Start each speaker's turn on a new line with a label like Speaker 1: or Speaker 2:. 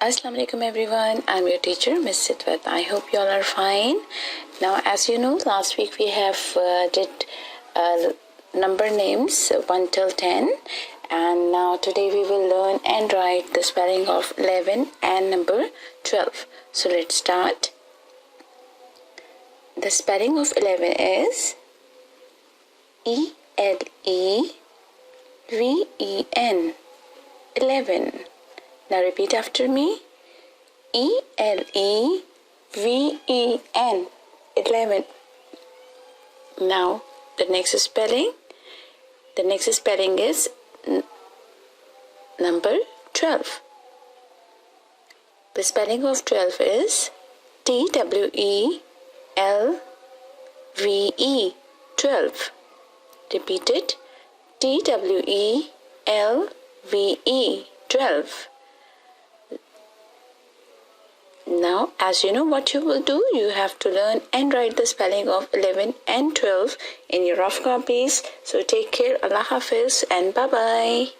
Speaker 1: Assalamu alaikum everyone. I'm your teacher, Miss Sitwat. I hope you all are fine. Now, as you know, last week we have did number names 1 till 10, and now today we will learn and write the spelling of 11 and number 12. So let's start. The spelling of 11 is E-L-E-V-E-N. 11. Now repeat after me. E-L-E-V-E-N. 11. Now the next spelling. The next spelling is number 12. The spelling of 12 is T-W-E-L-V-E. 12. Repeat it. T-W-E-L-V-E. 12. Now, as you know what you will do, you have to learn and write the spelling of 11 and 12 in your rough copies. So take care. Allah Hafiz and bye-bye.